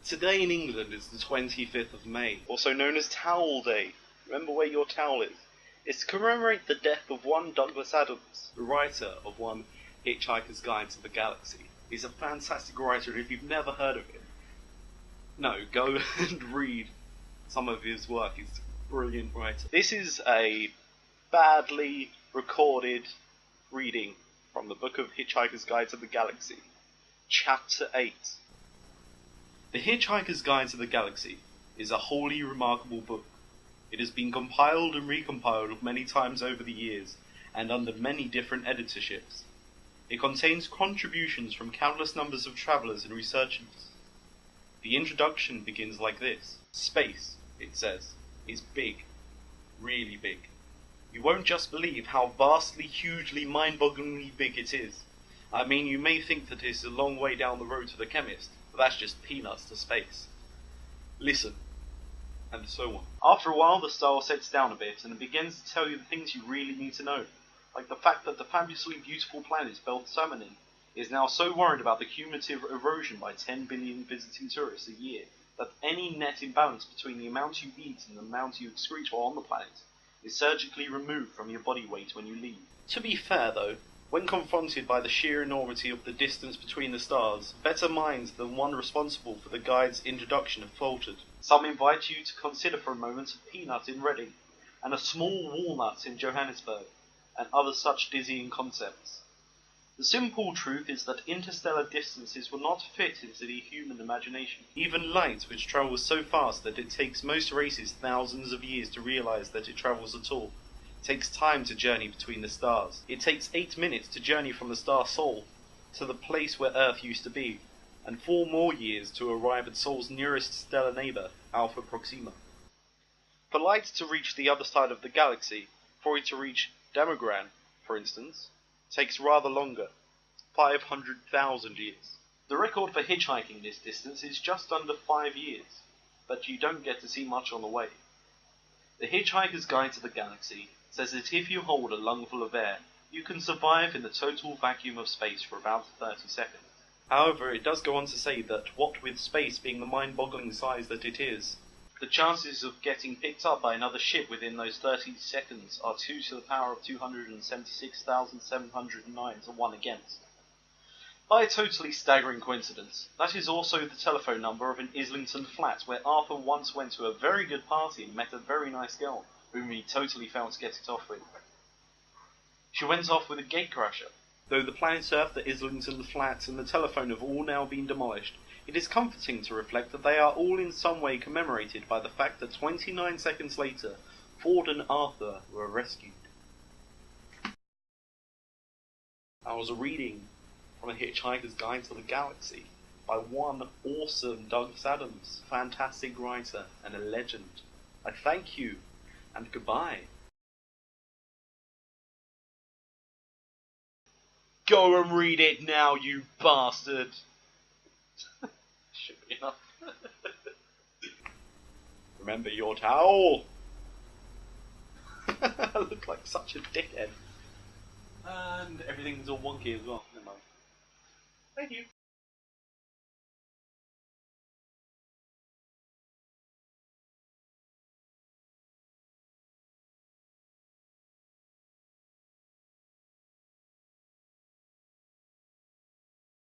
Today in England is the 25th of May, also known as Towel Day. Remember where your towel is. It's to commemorate the death of one Douglas Adams, the writer of one Hitchhiker's Guide to the Galaxy. He's a fantastic writer, and if you've never heard of him, no, go and read some of his work. He's a brilliant writer. This is a badly recorded reading from the book of Hitchhiker's Guide to the Galaxy, Chapter 8. The Hitchhiker's Guide to the Galaxy is a wholly remarkable book. It has been compiled and recompiled many times over the years, and under many different editorships. It contains contributions from countless numbers of travellers and researchers. The introduction begins like this. Space, it says, is big. Really big. You won't just believe how vastly, hugely, mind-bogglingly big it is. I mean, you may think that it's a long way down the road to the chemist, but that's just peanuts to space. Listen, and so on. After a while, the style sets down a bit, and it begins to tell you the things you really need to know, like the fact that the fabulously beautiful planet spelled Summoning is now so worried about the cumulative erosion by 10 billion visiting tourists a year that any net imbalance between the amount you eat and the amount you excrete while on the planet is surgically removed from your body weight when you leave. To be fair though, when confronted by the sheer enormity of the distance between the stars, better minds than one responsible for the guide's introduction have faltered. Some invite you to consider for a moment a peanut in Reading, and a small walnut in Johannesburg, and other such dizzying concepts. The simple truth is that interstellar distances will not fit into the human imagination. Even light, which travels so fast that it takes most races thousands of years to realize that it travels at all, takes time to journey between the stars. It takes 8 minutes to journey from the star Sol to the place where Earth used to be, and 4 more years to arrive at Sol's nearest stellar neighbour, Alpha Proxima. For light to reach the other side of the galaxy, for it to reach Demogran, for instance, takes rather longer, 500,000 years. The record for hitchhiking this distance is just under 5 years, but you don't get to see much on the way. The Hitchhiker's Guide to the Galaxy says that if you hold a lungful of air, you can survive in the total vacuum of space for about 30 seconds. However, it does go on to say that, what with space being the mind-boggling size that it is, the chances of getting picked up by another ship within those 30 seconds are 2 to the power of 276,709 to 1 against. By a totally staggering coincidence, that is also the telephone number of an Islington flat where Arthur once went to a very good party and met a very nice girl, whom he totally failed to get it off with. She went off with a gatecrasher. Though the Planet Earth, the Islington flat, and the telephone have all now been demolished, it is comforting to reflect that they are all in some way commemorated by the fact that 29 seconds later, Ford and Arthur were rescued. I was reading from A Hitchhiker's Guide to the Galaxy by one awesome Douglas Adams, fantastic writer and a legend. I thank you, and goodbye. Go and read it now, you bastard! Should be enough. Remember your towel! I look like such a dickhead. And everything's all wonky as well. Never mind. Thank you.